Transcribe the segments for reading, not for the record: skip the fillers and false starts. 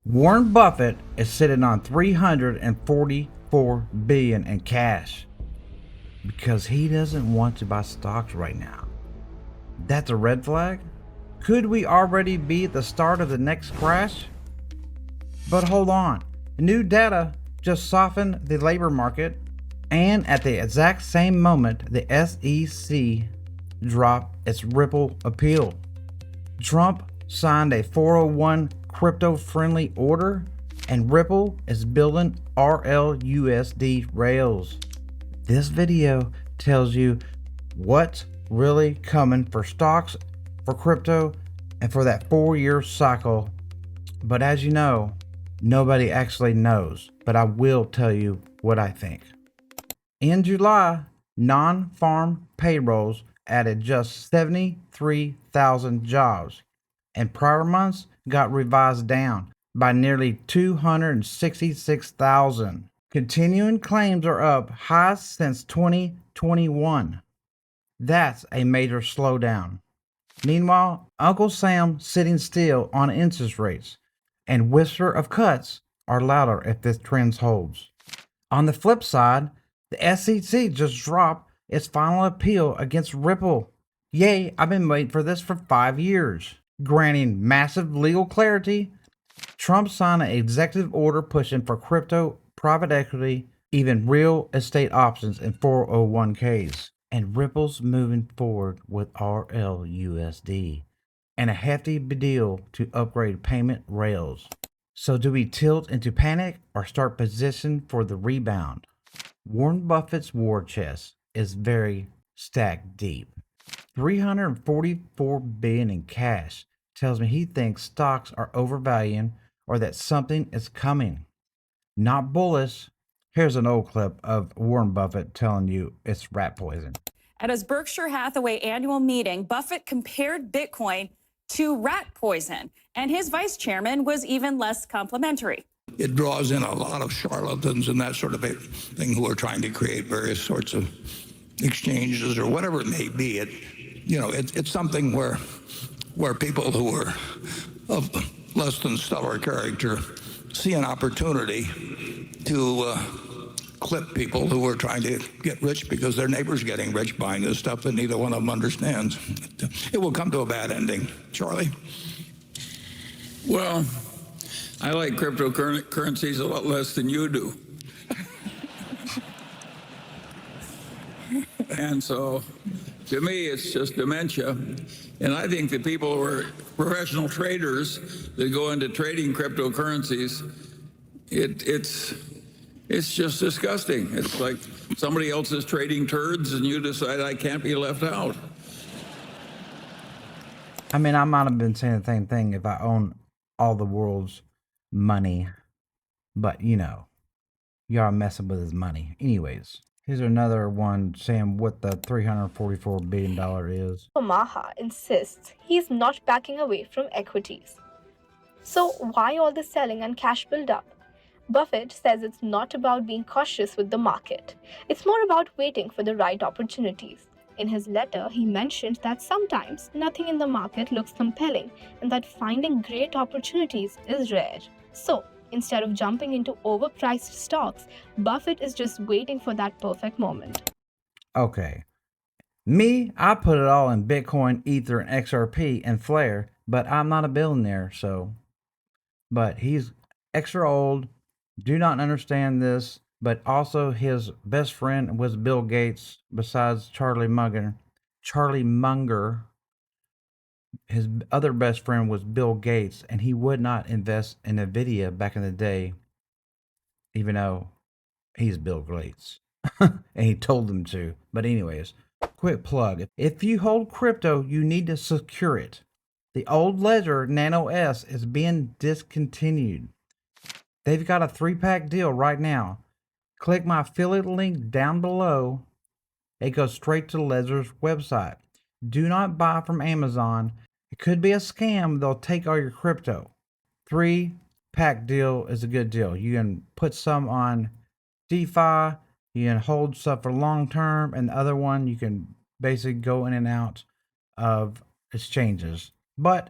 Warren Buffett is sitting on $344 billion in cash because he doesn't want to buy stocks right now. That's a red flag? Could we already be at the start of the next crash? But hold on, new data just softened the labor market, and at the exact same moment, the SEC dropped its Ripple appeal. Trump signed a 401 crypto-friendly order, and Ripple is building RLUSD rails. This video tells you what's really coming for stocks, for crypto, and for that 4-year cycle. But as you know, nobody actually knows, but I will tell you what I think. In July, non-farm payrolls added just 73,000 jobs, and prior months got revised down by nearly 266,000. Continuing claims are up highest since 2021. That's a major slowdown. Meanwhile, Uncle Sam sitting still on interest rates, and whisper of cuts are louder if this trend holds. On the flip side, the SEC just dropped its final appeal against Ripple. Yay, I've been waiting for this for 5 years. Granting massive legal clarity, Trump signed an executive order pushing for crypto, private equity, even real estate options in 401ks. And Ripple's moving forward with RLUSD and a hefty deal to upgrade payment rails. So do we tilt into panic or start position for the rebound? Warren Buffett's war chest is very stacked deep. $344 billion in cash tells me he thinks stocks are overvalued or that something is coming. Not bullish. Here's an old clip of Warren Buffett telling you it's rat poison. At his Berkshire Hathaway annual meeting, Buffett compared Bitcoin to rat poison, and his vice chairman was even less complimentary. It draws in a lot of charlatans and that sort of thing who are trying to create various sorts of exchanges or whatever it may be. It's something where people who are of less than stellar character see an opportunity to clip people who are trying to get rich because their neighbor's getting rich buying this stuff that neither one of them understands. It will come to a bad ending. Charlie? Well, I like cryptocurrencies a lot less than you do. And so, to me, it's just dementia. And I think the people who are professional traders that go into trading cryptocurrencies, it's just disgusting. It's like somebody else is trading turds and you decide I can't be left out. I mean, I might have been saying the same thing if I own all the world's money, but y'all messing with his money. Anyways, here's another one saying what the $344 billion is. Omaha insists he's not backing away from equities. So why all the selling and cash buildup? Buffett says it's not about being cautious with the market. It's more about waiting for the right opportunities. In his letter, he mentioned that sometimes nothing in the market looks compelling and that finding great opportunities is rare. So, instead of jumping into overpriced stocks, Buffett is just waiting for that perfect moment. Okay. Me, I put it all in Bitcoin, Ether, and XRP and Flare, but I'm not a billionaire, so. But he's extra old, do not understand this, but also his best friend was Bill Gates, besides Charlie Munger. His other best friend was Bill Gates, and he would not invest in Nvidia back in the day, even though he's Bill Gates. And he told them to. But anyways, quick plug. If you hold crypto, you need to secure it. The old Ledger Nano S is being discontinued. They've got a 3-pack deal right now. Click my affiliate link down below. It goes straight to Ledger's website. Do not buy from Amazon. It could be a scam. They'll take all your crypto. 3-pack deal is a good deal. You can put some on DeFi. You can hold stuff for long term. And the other one, you can basically go in and out of exchanges.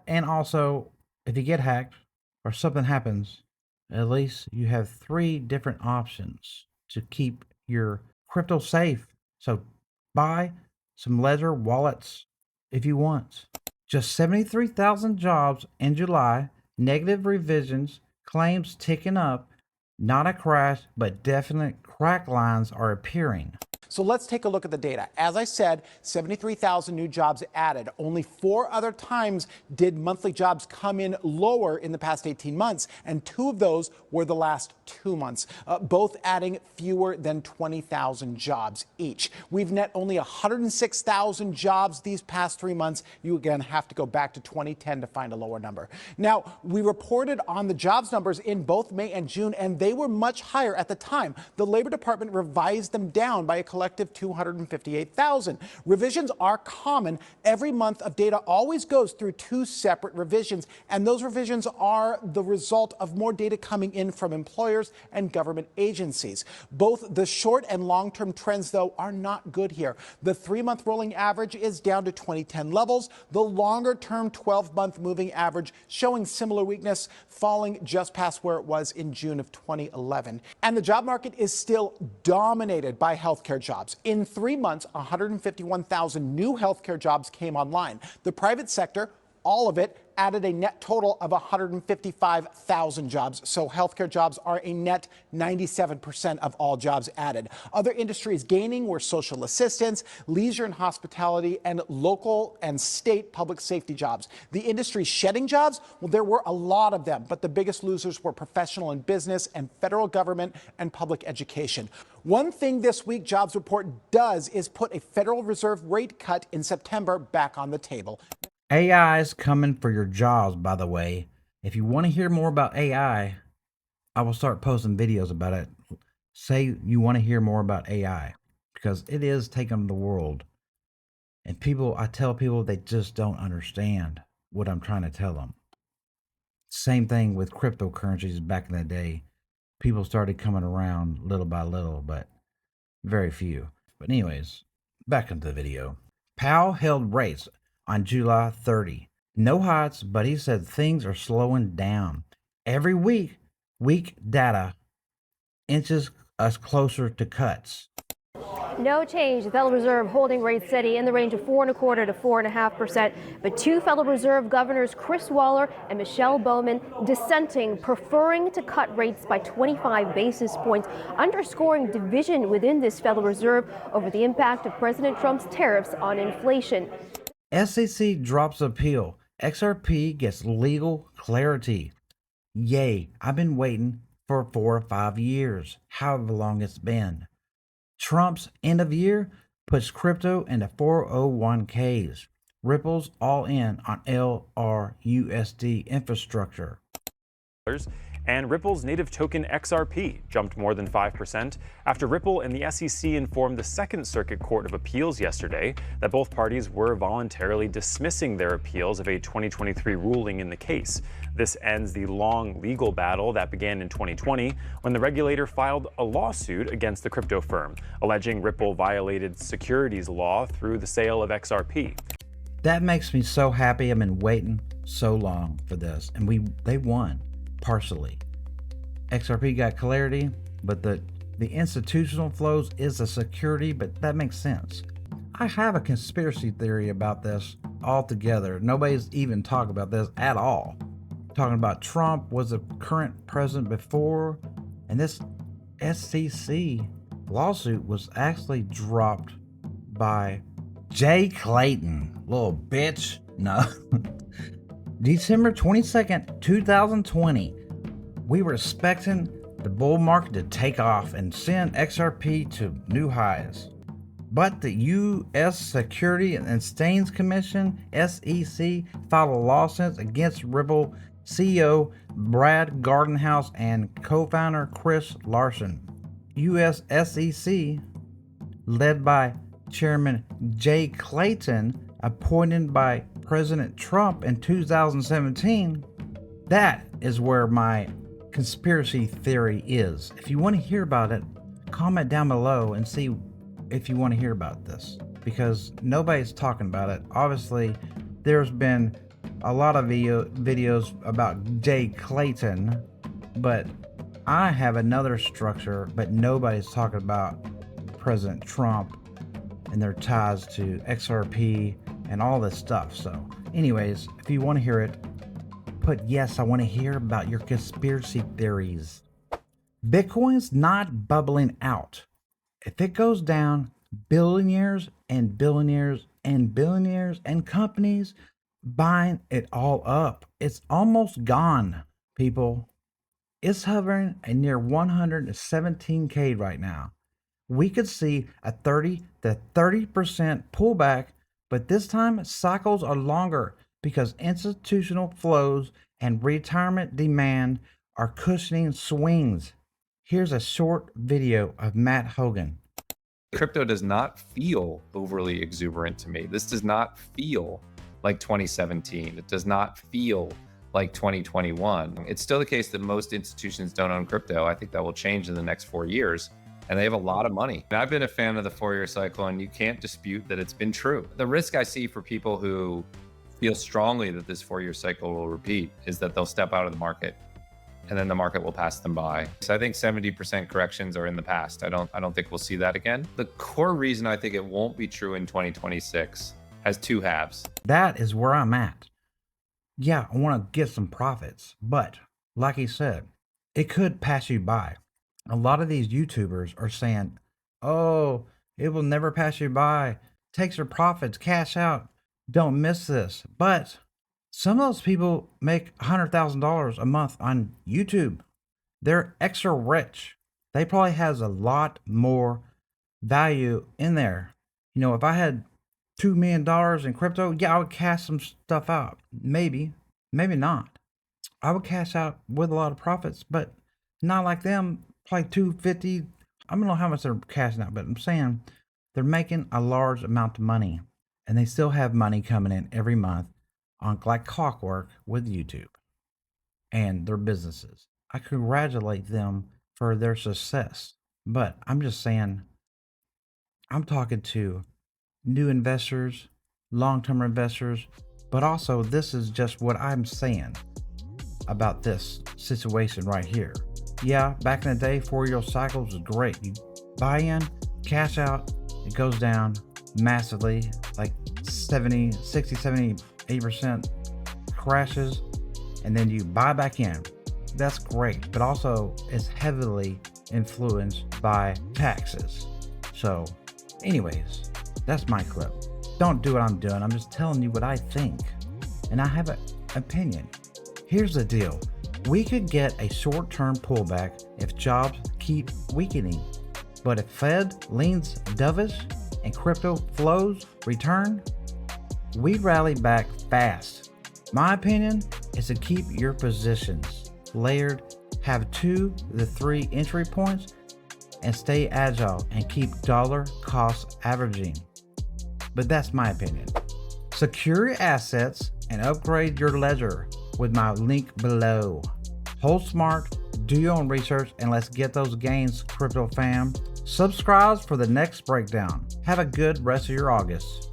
And also, if you get hacked or something happens, at least you have 3 different options to keep your crypto safe. So buy some Ledger wallets if you want. Just 73,000 jobs in July, negative revisions, claims ticking up, not a crash, but definite crack lines are appearing. So let's take a look at the data. As I said, 73,000 new jobs added. Only 4 other times did monthly jobs come in lower in the past 18 months, and 2 of those were the last 2 months, both adding fewer than 20,000 jobs each. We've net only 106,000 jobs these past 3 months. You again have to go back to 2010 to find a lower number. Now, we reported on the jobs numbers in both May and June, and they were much higher at the time. The Labor Department revised them down by a collective 258,000. Revisions are common. Every month of data always goes through 2 separate revisions, and those revisions are the result of more data coming in from employers and government agencies. Both the short and long-term trends, though, are not good here. The 3-month rolling average is down to 2010 levels. The longer-term 12-month moving average showing similar weakness, falling just past where it was in June of 2011. And the job market is still dominated by healthcare jobs. In 3 months, 151,000 new healthcare jobs came online. The private sector, all of it, added a net total of 155,000 jobs. So healthcare jobs are a net 97% of all jobs added. Other industries gaining were social assistance, leisure and hospitality, and local and state public safety jobs. The industries shedding jobs, well, there were a lot of them, but the biggest losers were professional and business and federal government and public education. One thing this week jobs report does is put a Federal Reserve rate cut in September back on the table. AI is coming for your jobs, by the way. If you want to hear more about AI, I will start posting videos about it. Say you want to hear more about AI, because it is taking the world. And I tell people they just don't understand what I'm trying to tell them. Same thing with cryptocurrencies back in the day. People started coming around little by little, but very few. But anyways, back into the video. Powell held rates on July 30. No highs, but he said things are slowing down. Every week data inches us closer to cuts. No change. The Federal Reserve holding rates steady in the range of 4.25% to 4.5%. But 2 Federal Reserve governors, Chris Waller and Michelle Bowman, dissenting, preferring to cut rates by 25 basis points, underscoring division within this Federal Reserve over the impact of President Trump's tariffs on inflation. SEC drops appeal. XRP gets legal clarity. Yay, I've been waiting for 4 or 5 years, however long it's been. Trump's end of year puts crypto into 401ks. Ripple's all in on RLUSD infrastructure. And Ripple's native token XRP jumped more than 5% after Ripple and the SEC informed the Second Circuit Court of Appeals yesterday that both parties were voluntarily dismissing their appeals of a 2023 ruling in the case. This ends the long legal battle that began in 2020 when the regulator filed a lawsuit against the crypto firm, alleging Ripple violated securities law through the sale of XRP. That makes me so happy. I've been waiting so long for this, and they won. Partially. XRP got clarity, but the institutional flows is a security, but that makes sense. I have a conspiracy theory about this altogether. Nobody's even talking about this at all. Talking about Trump was the current president before, and this SEC lawsuit was actually dropped by Jay Clayton. Little bitch. No. December 22nd, 2020, we were expecting the bull market to take off and send XRP to new highs. But the U.S. Security and Exchange Commission, SEC, filed a lawsuit against Ripple CEO Brad Gardenhouse and co-founder Chris Larson. U.S. SEC, led by Chairman Jay Clayton, appointed by President Trump in 2017, that is where my conspiracy theory is. If you want to hear about it, comment down below and see if you want to hear about this, because nobody's talking about it. Obviously, there's been a lot of videos about Jay Clayton, But I have another structure, but nobody's talking about President Trump and their ties to XRP and all this stuff. So anyways, if you want to hear it, put yes, I want to hear about your conspiracy theories. Bitcoin's not bubbling out. If it goes down, billionaires and billionaires and billionaires and companies buying it all up. It's almost gone, people. It's hovering at near 117K right now. We could see a 30 to 30% pullback, but this time cycles are longer because institutional flows and retirement demand are cushioning swings. Here's a short video of Matt Hogan. Crypto does not feel overly exuberant to me. This does not feel like 2017. It does not feel like 2021. It's still the case that most institutions don't own crypto. I think that will change in the next 4 years. And they have a lot of money. And I've been a fan of the 4-year cycle, and you can't dispute that it's been true. The risk I see for people who feel strongly that this 4-year cycle will repeat is that they'll step out of the market, and then the market will pass them by. So I think 70% corrections are in the past. I don't think we'll see that again. The core reason I think it won't be true in 2026 has two halves. That is where I'm at. Yeah, I want to get some profits, but like he said, it could pass you by. A lot of these YouTubers are saying, oh, it will never pass you by. Take your profits, cash out. Don't miss this. But some of those people make $100,000 a month on YouTube. They're extra rich. They probably has a lot more value in there. You know, if I had $2 million in crypto, yeah, I would cash some stuff out. Maybe not. I would cash out with a lot of profits, but not like them. Probably 250. I don't know how much they're cashing out, but I'm saying they're making a large amount of money, and they still have money coming in every month on like clockwork with YouTube and their businesses. I congratulate them for their success, but I'm just saying, I'm talking to new investors, long-term investors, but also this is just what I'm saying about this situation right here. Yeah, back in the day, 4-year cycles was great. You buy in, cash out, it goes down massively, like 70, 60, 70, 80% crashes, and then you buy back in. That's great, but also it's heavily influenced by taxes. So anyways, that's my clip. Don't do what I'm doing. I'm just telling you what I think, and I have an opinion. Here's the deal. We could get a short-term pullback if jobs keep weakening. But if Fed leans dovish and crypto flows return, we rally back fast. My opinion is to keep your positions layered, have 2 to 3 entry points, and stay agile and keep dollar cost averaging. But that's my opinion. Secure your assets and upgrade your ledger with my link below. Hold smart, do your own research, and let's get those gains, crypto fam. Subscribe for the next breakdown. Have a good rest of your August.